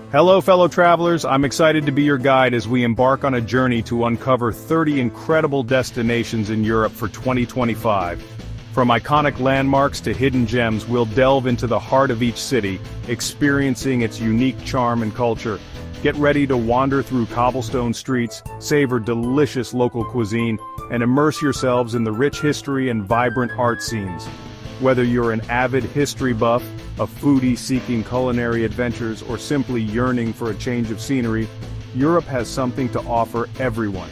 Hello fellow travelers, I'm excited to be your guide as we embark on a journey to uncover 30 incredible destinations in Europe for 2025. From iconic landmarks to hidden gems, we'll delve into the heart of each city, experiencing its unique charm and culture. Get ready to wander through cobblestone streets, savor delicious local cuisine, and immerse yourselves in the rich history and vibrant art scenes. Whether you're an avid history buff, a foodie seeking culinary adventures, or simply yearning for a change of scenery, Europe has something to offer everyone.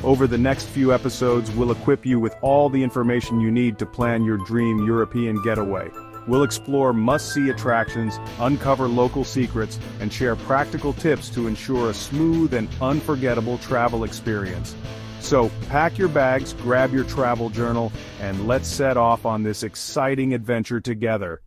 Over the next few episodes, we'll equip you with all the information you need to plan your dream European getaway. We'll explore must-see attractions, uncover local secrets, and share practical tips to ensure a smooth and unforgettable travel experience. So, pack your bags, grab your travel journal, and let's set off on this exciting adventure together.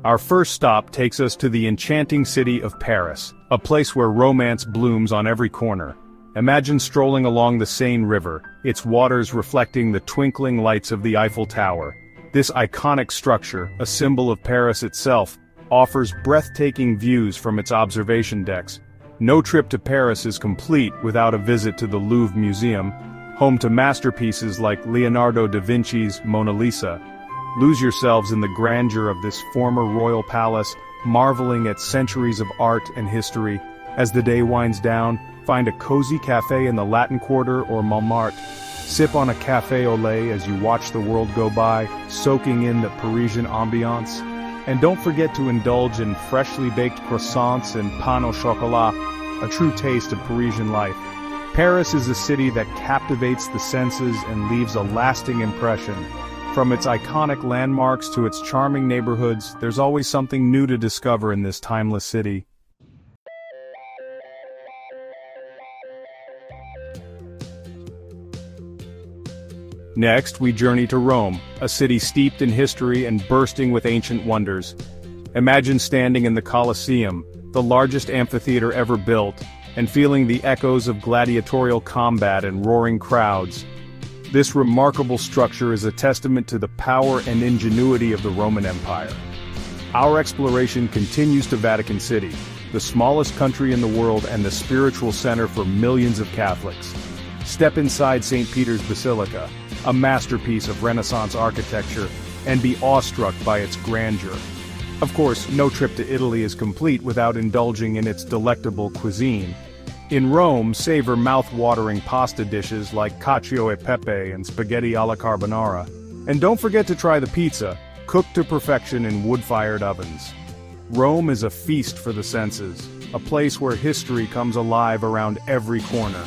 Our first stop takes us to the enchanting city of Paris, a place where romance blooms on every corner. Imagine strolling along the Seine River, its waters reflecting the twinkling lights of the Eiffel Tower. This iconic structure, a symbol of Paris itself, offers breathtaking views from its observation decks. No trip to Paris is complete without a visit to the Louvre Museum, home to masterpieces like Leonardo da Vinci's Mona Lisa. Lose yourselves in the grandeur of this former royal palace, marveling at centuries of art and history. As the day winds down, find a cozy cafe in the Latin Quarter or Montmartre. Sip on a café au lait as you watch the world go by, soaking in the Parisian ambiance. And don't forget to indulge in freshly baked croissants and pain au chocolat, a true taste of Parisian life. Paris is a city that captivates the senses and leaves a lasting impression. From its iconic landmarks to its charming neighborhoods, there's always something new to discover in this timeless city. Next, we journey to Rome, a city steeped in history and bursting with ancient wonders. Imagine standing in the Colosseum, the largest amphitheater ever built, and feeling the echoes of gladiatorial combat and roaring crowds. This remarkable structure is a testament to the power and ingenuity of the Roman Empire. Our exploration continues to Vatican City, the smallest country in the world and the spiritual center for millions of Catholics. Step inside St. Peter's Basilica, a masterpiece of Renaissance architecture, and be awestruck by its grandeur. Of course, no trip to Italy is complete without indulging in its delectable cuisine. In Rome, savor mouth-watering pasta dishes like cacio e pepe and spaghetti alla carbonara. And don't forget to try the pizza, cooked to perfection in wood-fired ovens. Rome is a feast for the senses, a place where history comes alive around every corner.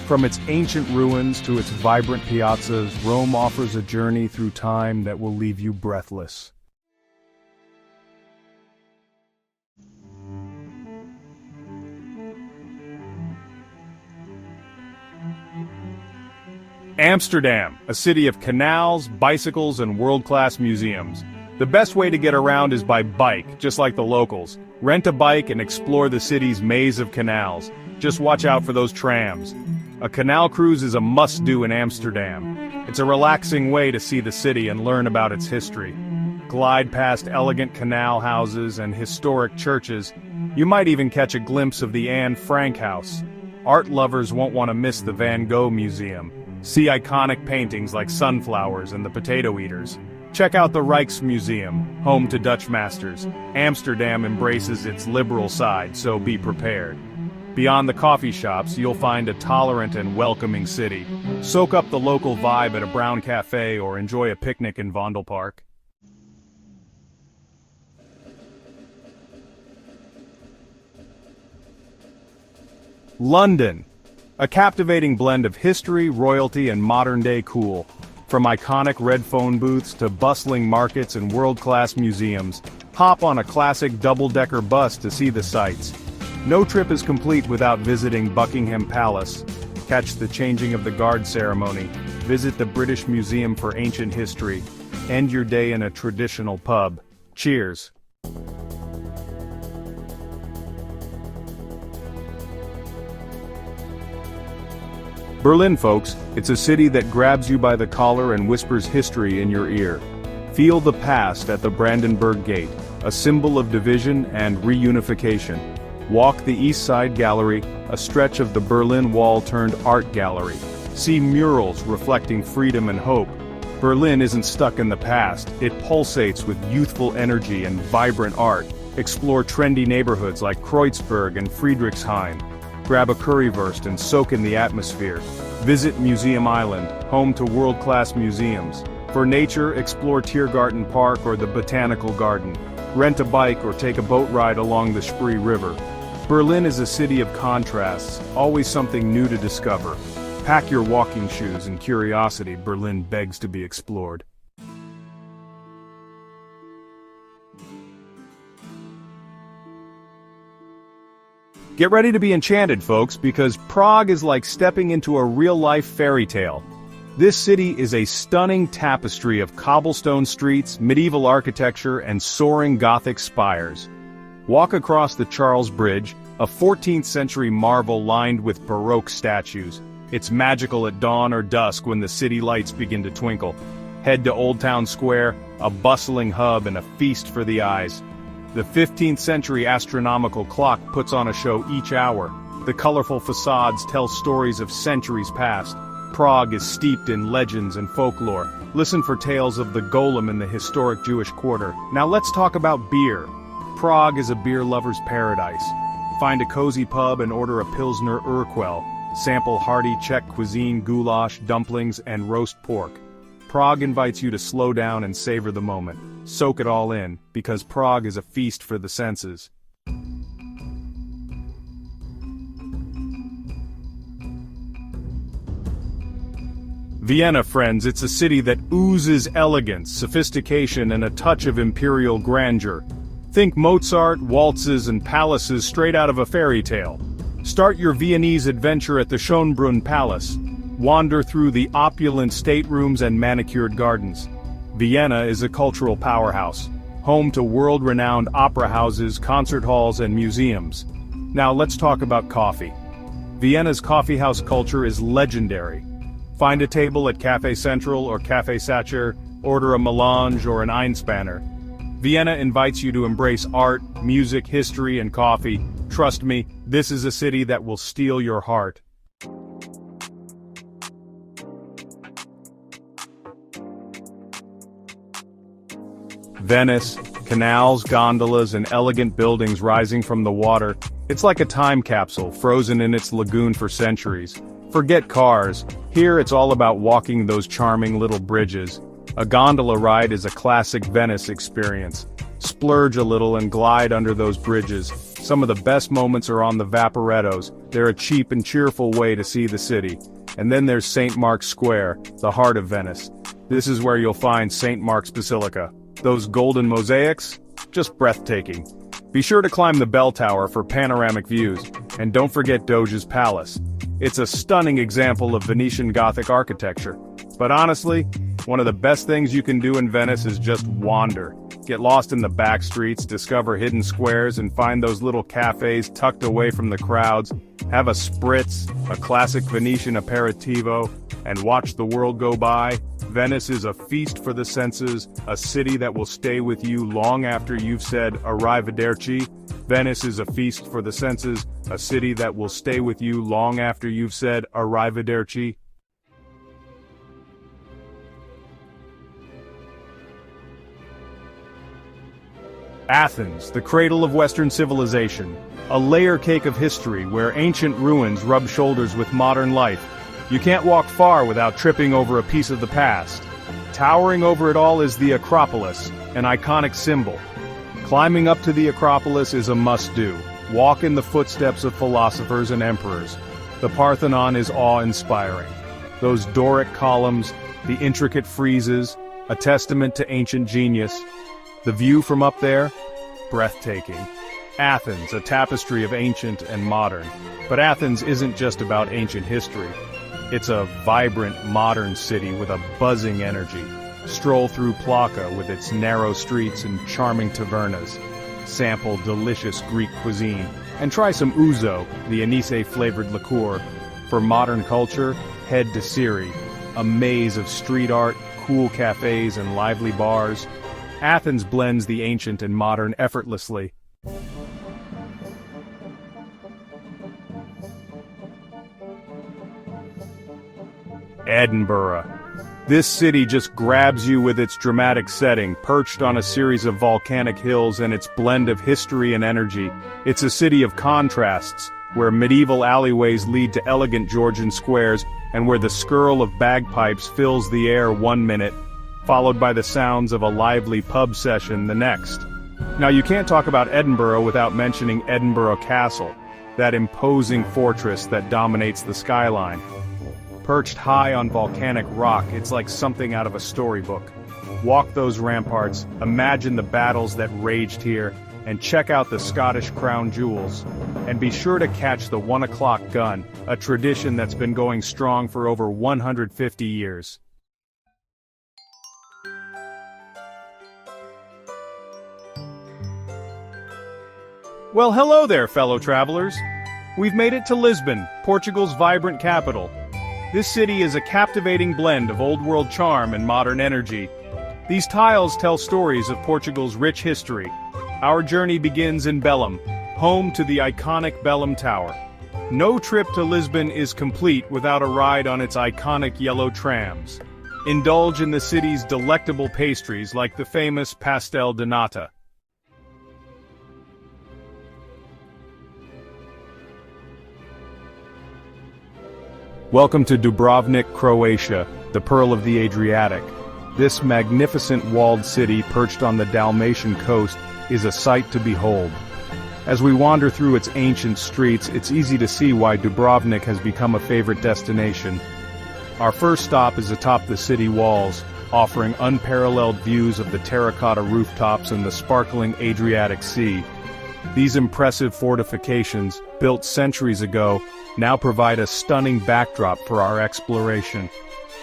From its ancient ruins to its vibrant piazzas, Rome offers a journey through time that will leave you breathless. Amsterdam, a city of canals, bicycles, and world-class museums. The best way to get around is by bike, just like the locals. Rent a bike and explore the city's maze of canals. Just watch out for those trams. A canal cruise is a must-do in Amsterdam. It's a relaxing way to see the city and learn about its history. Glide past elegant canal houses and historic churches. You might even catch a glimpse of the Anne Frank house. Art lovers won't want to miss the Van Gogh Museum. See iconic paintings like sunflowers and the potato eaters. Check out the Rijksmuseum, home to Dutch masters. Amsterdam embraces its liberal side, so be prepared. Beyond the coffee shops, you'll find a tolerant and welcoming city. Soak up the local vibe at a brown cafe or enjoy a picnic in Vondelpark. London, a captivating blend of history, royalty, and modern-day cool. From iconic red phone booths to bustling markets and world-class museums, hop on a classic double-decker bus to see the sights. No trip is complete without visiting Buckingham Palace. Catch the changing of the guard ceremony, visit the British Museum for Ancient History, end your day in a traditional pub. Cheers! Berlin, folks, it's a city that grabs you by the collar and whispers history in your ear. Feel the past at the Brandenburg Gate, a symbol of division and reunification. Walk the East Side Gallery, a stretch of the Berlin Wall turned art gallery. See murals reflecting freedom and hope. Berlin isn't stuck in the past, it pulsates with youthful energy and vibrant art. Explore trendy neighborhoods like Kreuzberg and Friedrichshain. Grab a currywurst and soak in the atmosphere. Visit Museum Island, home to world-class museums. For nature, explore Tiergarten Park or the Botanical Garden. Rent a bike or take a boat ride along the Spree River. Berlin is a city of contrasts, always something new to discover. Pack your walking shoes and curiosity, Berlin begs to be explored. Get ready to be enchanted, folks, because Prague is like stepping into a real-life fairy tale. This city is a stunning tapestry of cobblestone streets, medieval architecture, and soaring Gothic spires. Walk across the Charles Bridge, a 14th-century marvel lined with Baroque statues. It's magical at dawn or dusk when the city lights begin to twinkle. Head to Old Town Square, a bustling hub and a feast for the eyes. The 15th-century astronomical clock puts on a show each hour. The colorful facades tell stories of centuries past. Prague is steeped in legends and folklore. Listen for tales of the golem in the historic Jewish quarter. Now let's talk about beer. Prague is a beer lover's paradise. Find a cozy pub and order a Pilsner Urquell. Sample hearty Czech cuisine, goulash, dumplings, and roast pork. Prague invites you to slow down and savor the moment. Soak it all in, because Prague is a feast for the senses. Vienna, friends, it's a city that oozes elegance, sophistication, and a touch of imperial grandeur. Think Mozart, waltzes, and palaces straight out of a fairy tale. Start your Viennese adventure at the Schönbrunn Palace. Wander through the opulent staterooms and manicured gardens. Vienna is a cultural powerhouse, home to world-renowned opera houses, concert halls, and museums. Now let's talk about coffee. Vienna's coffeehouse culture is legendary. Find a table at Café Central or Café Sacher, order a melange or an Einspanner. Vienna invites you to embrace art, music, history, and coffee. Trust me, this is a city that will steal your heart. Venice, canals, gondolas, and elegant buildings rising from the water. It's like a time capsule, frozen in its lagoon for centuries. Forget cars. Here it's all about walking those charming little bridges. A gondola ride is a classic Venice experience. Splurge a little and glide under those bridges. Some of the best moments are on the Vaporettos. They're a cheap and cheerful way to see the city. And then there's St. Mark's Square, the heart of Venice. This is where you'll find St. Mark's Basilica. Those golden mosaics? Just breathtaking. Be sure to climb the bell tower for panoramic views. And don't forget Doge's Palace. It's a stunning example of Venetian Gothic architecture. But honestly, one of the best things you can do in Venice is just wander. Get lost in the back streets, discover hidden squares, and find those little cafes tucked away from the crowds. Have a spritz, a classic Venetian aperitivo, and watch the world go by. Venice is a feast for the senses, a city that will stay with you long after you've said arrivederci. Venice is a feast for the senses, a city that will stay with you long after you've said arrivederci. Athens, the cradle of Western civilization, a layer cake of history where ancient ruins rub shoulders with modern life. You can't walk far without tripping over a piece of the past. Towering over it all is the Acropolis, an iconic symbol. Climbing up to the Acropolis is a must-do. Walk in the footsteps of philosophers and emperors. The Parthenon is awe-inspiring. Those Doric columns, the intricate friezes, a testament to ancient genius. The view from up there? Breathtaking. Athens, a tapestry of ancient and modern. But Athens isn't just about ancient history. It's a vibrant, modern city with a buzzing energy. Stroll through Plaka with its narrow streets and charming tavernas. Sample delicious Greek cuisine. And try some ouzo, the anise-flavored liqueur. For modern culture, head to Siri, a maze of street art, cool cafes and lively bars. Athens blends the ancient and modern effortlessly. Edinburgh. This city just grabs you with its dramatic setting, perched on a series of volcanic hills and its blend of history and energy. It's a city of contrasts, where medieval alleyways lead to elegant Georgian squares, and where the skirl of bagpipes fills the air 1 minute, followed by the sounds of a lively pub session the next. Now you can't talk about Edinburgh without mentioning Edinburgh Castle, that imposing fortress that dominates the skyline. Perched high on volcanic rock, it's like something out of a storybook. Walk those ramparts, imagine the battles that raged here, and check out the Scottish crown jewels. And be sure to catch the 1 o'clock gun, a tradition that's been going strong for over 150 years. Well, hello there, fellow travelers. We've made it to Lisbon, Portugal's vibrant capital. This city is a captivating blend of old-world charm and modern energy. These tiles tell stories of Portugal's rich history. Our journey begins in Belém, home to the iconic Belém Tower. No trip to Lisbon is complete without a ride on its iconic yellow trams. Indulge in the city's delectable pastries like the famous pastel de nata. Welcome to Dubrovnik, Croatia, the pearl of the Adriatic. This magnificent walled city perched on the Dalmatian coast is a sight to behold. As we wander through its ancient streets, it's easy to see why Dubrovnik has become a favorite destination. Our first stop is atop the city walls, offering unparalleled views of the terracotta rooftops and the sparkling Adriatic Sea. These impressive fortifications, built centuries ago, now provide a stunning backdrop for our exploration.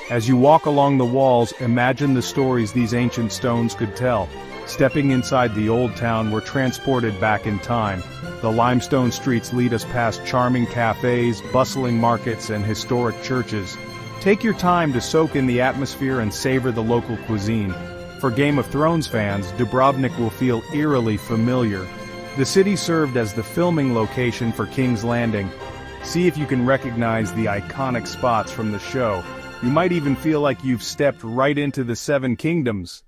As you walk along the walls, imagine the stories these ancient stones could tell. Stepping inside the old town, we're transported back in time. The limestone streets lead us past charming cafes, bustling markets, and historic churches. Take your time to soak in the atmosphere and savor the local cuisine. For Game of Thrones fans, Dubrovnik will feel eerily familiar. The city served as the filming location for King's Landing. See if you can recognize the iconic spots from the show. You might even feel like you've stepped right into the Seven Kingdoms.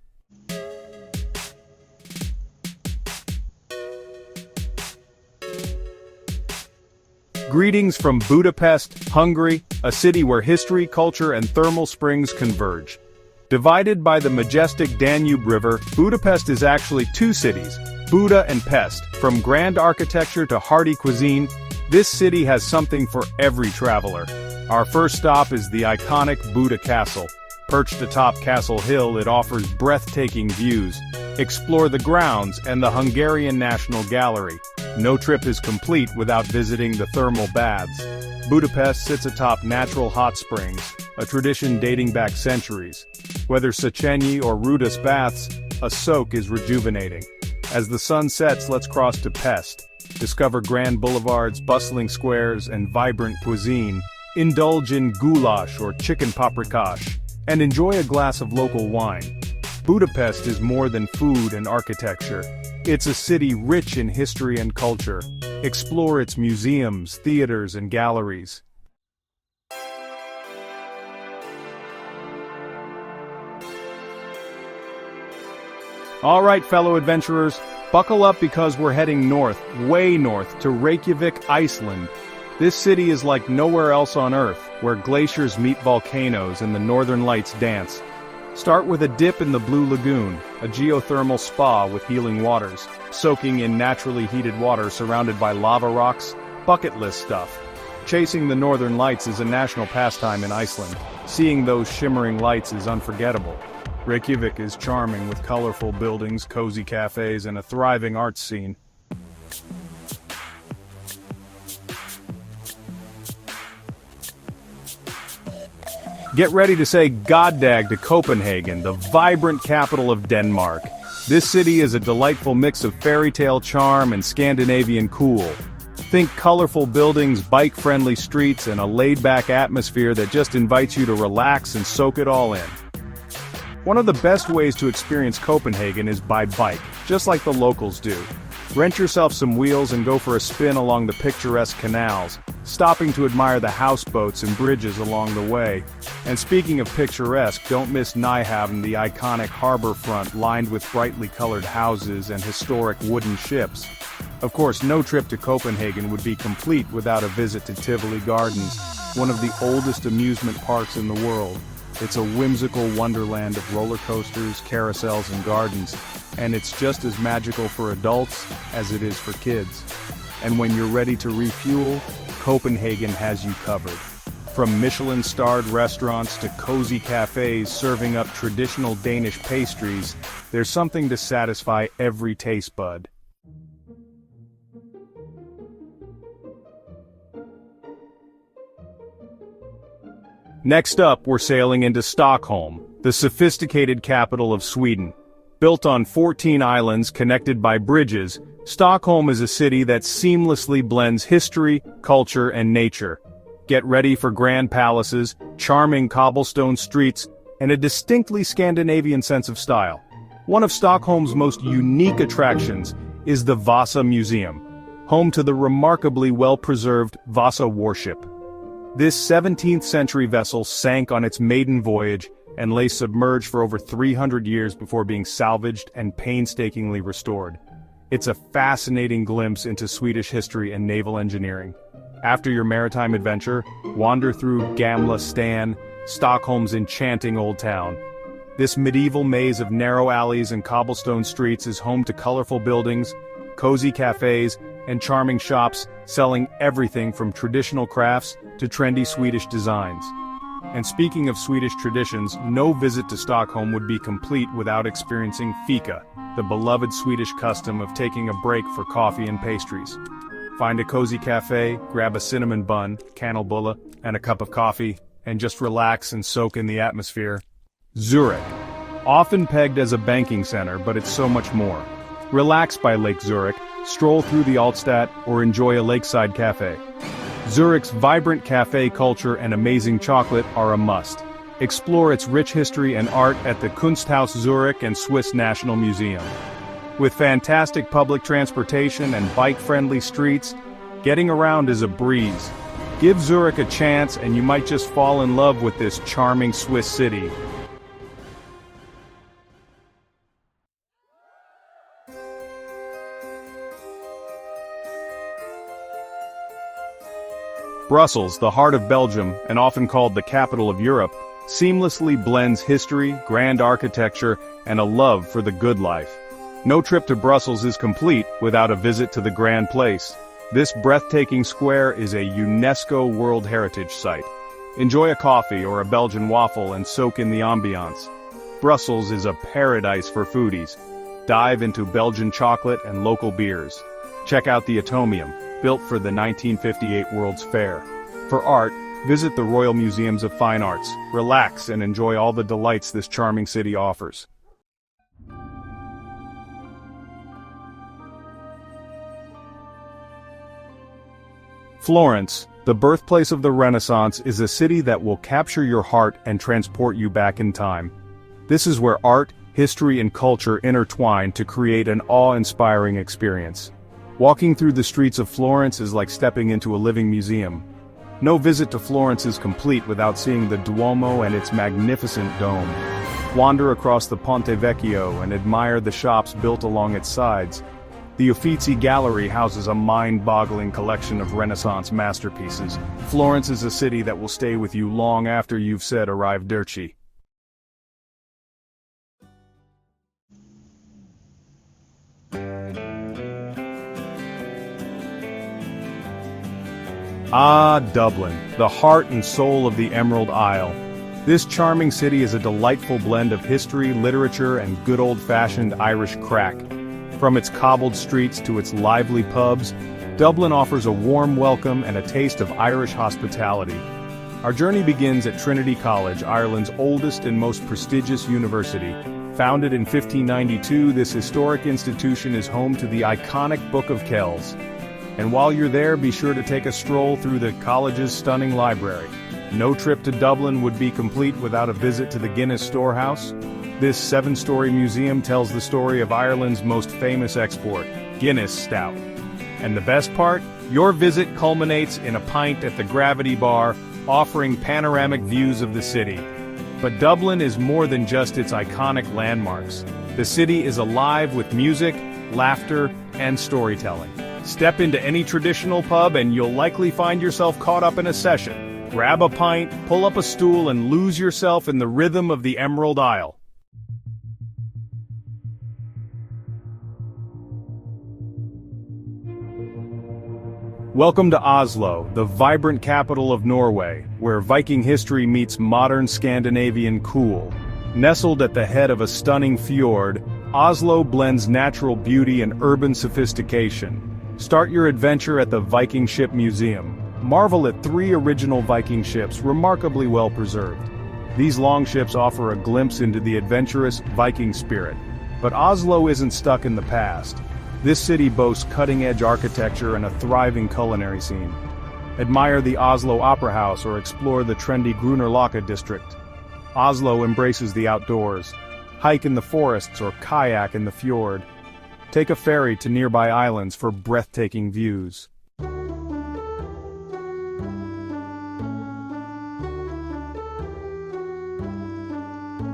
Greetings from Budapest, Hungary, a city where history, culture, and thermal springs converge. Divided by the majestic Danube River, Budapest is actually two cities, Buda and Pest. From grand architecture to hearty cuisine, this city has something for every traveler. Our first stop is the iconic Buda Castle. Perched atop Castle Hill, it offers breathtaking views. Explore the grounds and the Hungarian National Gallery. No trip is complete without visiting the thermal baths. Budapest sits atop natural hot springs, a tradition dating back centuries. Whether Széchenyi or Rudis baths, a soak is rejuvenating. As the sun sets, let's cross to Pest. Discover grand boulevards, bustling squares, and vibrant cuisine. Indulge in goulash or chicken paprikash, and enjoy a glass of local wine. Budapest is more than food and architecture. It's a city rich in history and culture. Explore its museums, theaters, and galleries. All right, fellow adventurers, buckle up because we're heading north, way north, to Reykjavik, Iceland. This city is like nowhere else on Earth, where glaciers meet volcanoes and the northern lights dance. Start with a dip in the Blue Lagoon, a geothermal spa with healing waters. Soaking in naturally heated water surrounded by lava rocks, bucket list stuff. Chasing the northern lights is a national pastime in Iceland. Seeing those shimmering lights is unforgettable. Reykjavik is charming with colorful buildings, cozy cafes, and a thriving arts scene. Get ready to say goddag to Copenhagen, the vibrant capital of Denmark. This city is a delightful mix of fairy tale charm and Scandinavian cool. Think colorful buildings, bike-friendly streets, and a laid-back atmosphere that just invites you to relax and soak it all in. One of the best ways to experience Copenhagen is by bike, just like the locals do. Rent yourself some wheels and go for a spin along the picturesque canals, stopping to admire the houseboats and bridges along the way. And speaking of picturesque, don't miss Nyhavn, the iconic harbor front lined with brightly colored houses and historic wooden ships. Of course, no trip to Copenhagen would be complete without a visit to Tivoli Gardens, one of the oldest amusement parks in the world. It's a whimsical wonderland of roller coasters, carousels, and gardens, and it's just as magical for adults as it is for kids. And when you're ready to refuel, Copenhagen has you covered. From Michelin-starred restaurants to cozy cafes serving up traditional Danish pastries, there's something to satisfy every taste bud. Next up, we're sailing into Stockholm, the sophisticated capital of Sweden. Built on 14 islands connected by bridges, Stockholm is a city that seamlessly blends history, culture, and nature. Get ready for grand palaces, charming cobblestone streets, and a distinctly Scandinavian sense of style. One of Stockholm's most unique attractions is the Vasa Museum, home to the remarkably well-preserved Vasa warship. This 17th-century vessel sank on its maiden voyage and lay submerged for over 300 years before being salvaged and painstakingly restored. It's a fascinating glimpse into Swedish history and naval engineering. After your maritime adventure, wander through Gamla Stan, Stockholm's enchanting old town. This medieval maze of narrow alleys and cobblestone streets is home to colorful buildings, cozy cafes, and charming shops selling everything from traditional crafts to trendy Swedish designs. And speaking of Swedish traditions, no visit to Stockholm would be complete without experiencing fika, the beloved Swedish custom of taking a break for coffee and pastries. Find a cozy cafe, grab a cinnamon bun, kanelbulle, and a cup of coffee, and just relax and soak in the atmosphere. Zurich. Often pegged as a banking center, but it's so much more. Relax by Lake Zurich, stroll through the Altstadt, or enjoy a lakeside cafe. Zurich's vibrant cafe culture and amazing chocolate are a must. Explore its rich history and art at the Kunsthaus Zurich and Swiss National Museum. With fantastic public transportation and bike-friendly streets, getting around is a breeze. Give Zurich a chance and you might just fall in love with this charming Swiss city. Brussels, the heart of Belgium, and often called the capital of Europe, seamlessly blends history, grand architecture, and a love for the good life. No trip to Brussels is complete without a visit to the Grand Place. This breathtaking square is a UNESCO World Heritage Site. Enjoy a coffee or a Belgian waffle and soak in the ambiance. Brussels is a paradise for foodies. Dive into Belgian chocolate and local beers. Check out the Atomium, built for the 1958 World's Fair. For art, visit the Royal Museums of Fine Arts, relax and enjoy all the delights this charming city offers. Florence, the birthplace of the Renaissance, is a city that will capture your heart and transport you back in time. This is where art, history, and culture intertwine to create an awe-inspiring experience. Walking through the streets of Florence is like stepping into a living museum. No visit to Florence is complete without seeing the Duomo and its magnificent dome. Wander across the Ponte Vecchio and admire the shops built along its sides. The Uffizi Gallery houses a mind-boggling collection of Renaissance masterpieces. Florence is a city that will stay with you long after you've said arrivederci. Ah, Dublin, the heart and soul of the Emerald Isle. This charming city is a delightful blend of history, literature, and good old-fashioned Irish crack. From its cobbled streets to its lively pubs, Dublin offers a warm welcome and a taste of Irish hospitality. Our journey begins at Trinity College, Ireland's oldest and most prestigious university. Founded in 1592, this historic institution is home to the iconic Book of Kells. And while you're there, be sure to take a stroll through the college's stunning library. No trip to Dublin would be complete without a visit to the Guinness Storehouse. This 7-story museum tells the story of Ireland's most famous export, Guinness Stout. And the best part? Your visit culminates in a pint at the Gravity Bar, offering panoramic views of the city. But Dublin is more than just its iconic landmarks. The city is alive with music, laughter, and storytelling. Step into any traditional pub and you'll likely find yourself caught up in a session. Grab a pint, pull up a stool, and lose yourself in the rhythm of the Emerald Isle. Welcome to Oslo, the vibrant capital of Norway, where Viking history meets modern Scandinavian cool. Nestled at the head of a stunning fjord, Oslo blends natural beauty and urban sophistication. Start your adventure at the Viking Ship Museum. Marvel at 3 original Viking ships remarkably well preserved. These longships offer a glimpse into the adventurous Viking spirit. But Oslo isn't stuck in the past. This city boasts cutting-edge architecture and a thriving culinary scene. Admire the Oslo Opera House or explore the trendy Grünerløkka district. Oslo embraces the outdoors. Hike in the forests or kayak in the fjord. Take a ferry to nearby islands for breathtaking views.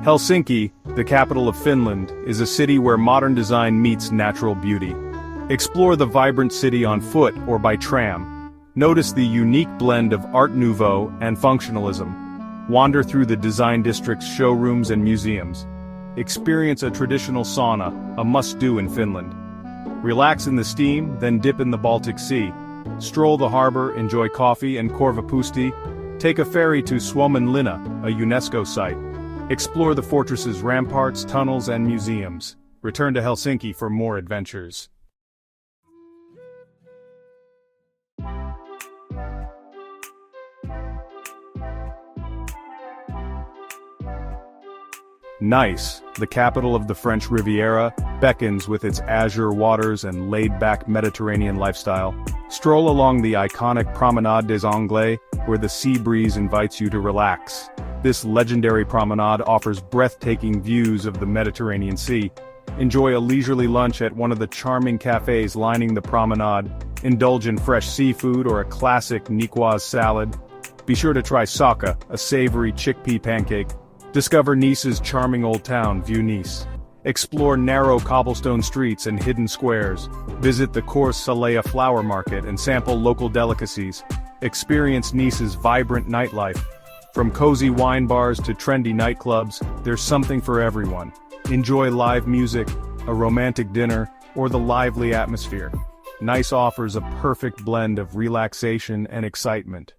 Helsinki, the capital of Finland, is a city where modern design meets natural beauty. Explore the vibrant city on foot or by tram. Notice the unique blend of Art Nouveau and functionalism. Wander through the design district's showrooms and museums. Experience a traditional sauna, a must-do in Finland. Relax in the steam, then dip in the Baltic Sea. Stroll the harbor, enjoy coffee and korvapusti. Take a ferry to Suomenlinna, a UNESCO site. Explore the fortress's ramparts, tunnels, and museums. Return to Helsinki for more adventures. Nice, the capital of the French Riviera, Beckons with its azure waters and laid-back Mediterranean lifestyle. Stroll along the iconic Promenade des Anglais, where the sea breeze invites you to relax. This legendary promenade offers breathtaking views of the Mediterranean Sea. Enjoy a leisurely lunch at one of the charming cafes lining the promenade. Indulge in fresh seafood or a classic Niçoise salad. Be sure to try saka, a savory chickpea pancake. Discover Nice's charming old town, View Nice. Explore narrow cobblestone streets and hidden squares. Visit the Cours Salea flower market and sample local delicacies. Experience Nice's vibrant nightlife. From cozy wine bars to trendy nightclubs, there's something for everyone. Enjoy live music, a romantic dinner, or the lively atmosphere. Nice offers a perfect blend of relaxation and excitement.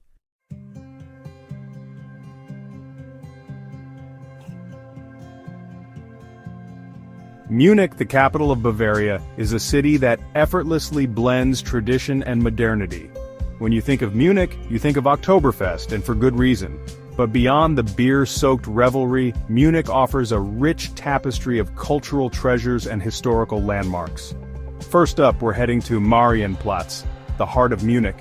Munich, the capital of Bavaria, is a city that effortlessly blends tradition and modernity. When you think of Munich, you think of Oktoberfest, and for good reason. But beyond the beer-soaked revelry, Munich offers a rich tapestry of cultural treasures and historical landmarks. First up, we're heading to Marienplatz, the heart of Munich.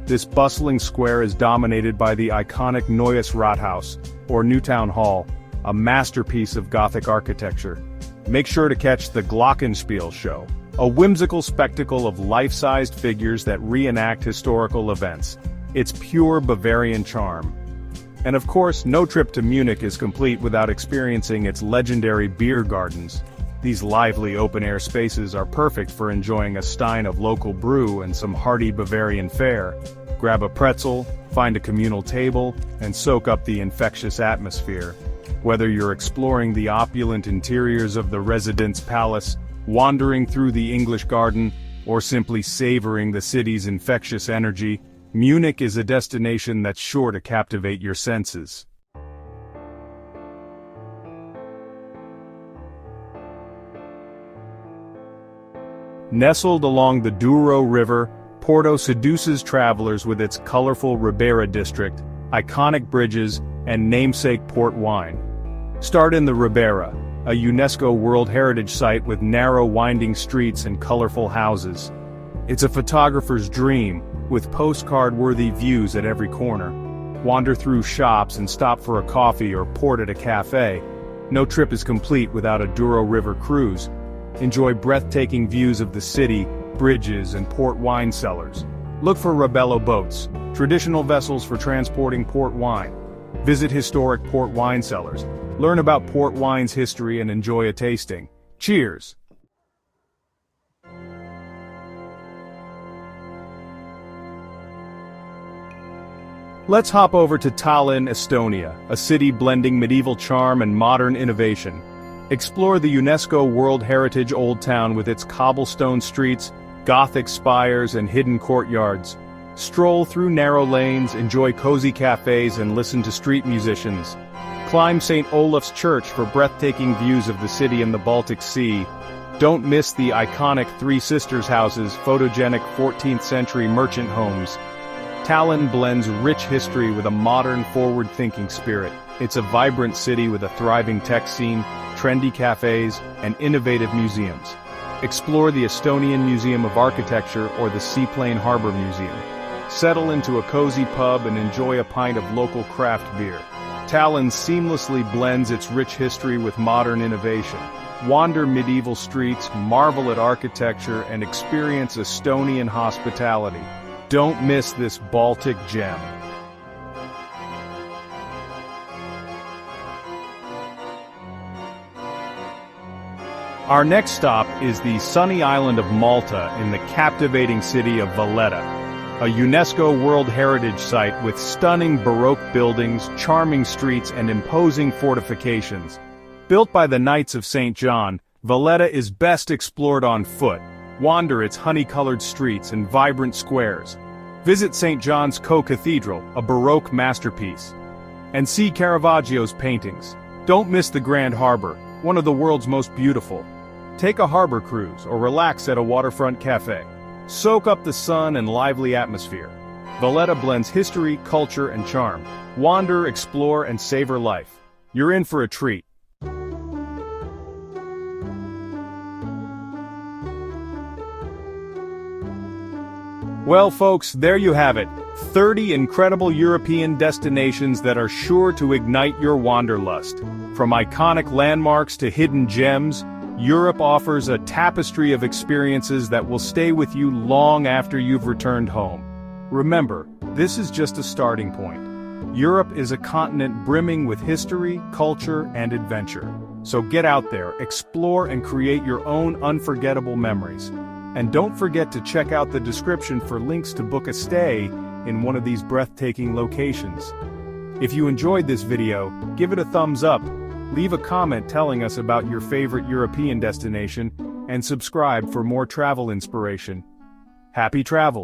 This bustling square is dominated by the iconic Neues Rathaus, or New Town Hall, a masterpiece of Gothic architecture. Make sure to catch the Glockenspiel show, a whimsical spectacle of life-sized figures that reenact historical events. It's pure Bavarian charm. And of course, no trip to Munich is complete without experiencing its legendary beer gardens. These lively open-air spaces are perfect for enjoying a stein of local brew and some hearty Bavarian fare. Grab a pretzel, find a communal table, and soak up the infectious atmosphere. Whether you're exploring the opulent interiors of the residence palace, wandering through the English garden, or simply savoring the city's infectious energy, Munich is a destination that's sure to captivate your senses. Nestled along the Douro River, Porto seduces travelers with its colorful Ribera district, iconic bridges, and namesake port wine. Start in the Ribera, a UNESCO World Heritage Site with narrow winding streets and colorful houses. It's a photographer's dream, with postcard-worthy views at every corner. Wander through shops and stop for a coffee or port at a cafe. No trip is complete without a Douro River cruise. Enjoy breathtaking views of the city, bridges, and port wine cellars. Look for Rebellious boats, traditional vessels for transporting port wine. Visit historic port wine cellars. Learn about port wine's history and enjoy a tasting. Cheers! Let's hop over to Tallinn, Estonia, a city blending medieval charm and modern innovation. Explore the UNESCO World Heritage Old Town with its cobblestone streets, Gothic spires, and hidden courtyards. Stroll through narrow lanes, enjoy cozy cafes, and listen to street musicians. Climb St. Olaf's Church for breathtaking views of the city and the Baltic Sea. Don't miss the iconic Three Sisters houses, photogenic 14th-century merchant homes. Tallinn blends rich history with a modern, forward-thinking spirit. It's a vibrant city with a thriving tech scene, trendy cafes, and innovative museums. Explore the Estonian Museum of Architecture or the Seaplane Harbor Museum. Settle into a cozy pub and enjoy a pint of local craft beer. Tallinn seamlessly blends its rich history with modern innovation. Wander medieval streets, marvel at architecture, and experience Estonian hospitality. Don't miss this Baltic gem. Our next stop is the sunny island of Malta in the captivating city of Valletta, a UNESCO World Heritage Site with stunning Baroque buildings, charming streets, and imposing fortifications. Built by the Knights of St. John, Valletta is best explored on foot. Wander its honey-colored streets and vibrant squares. Visit St. John's Co-Cathedral, a Baroque masterpiece. And see Caravaggio's paintings. Don't miss the Grand Harbor, one of the world's most beautiful. Take a harbor cruise or relax at a waterfront cafe. Soak up the sun and lively atmosphere. Valletta blends history, culture, and charm. Wander, explore, and savor life. You're in for a treat. Well folks, there you have it. 30 incredible European destinations that are sure to ignite your wanderlust. From iconic landmarks to hidden gems, Europe offers a tapestry of experiences that will stay with you long after you've returned home. Remember, this is just a starting point. Europe is a continent brimming with history, culture, and adventure. So get out there, explore, and create your own unforgettable memories. And don't forget to check out the description for links to book a stay in one of these breathtaking locations. If you enjoyed this video, give it a thumbs up, leave a comment telling us about your favorite European destination, and subscribe for more travel inspiration. Happy travels!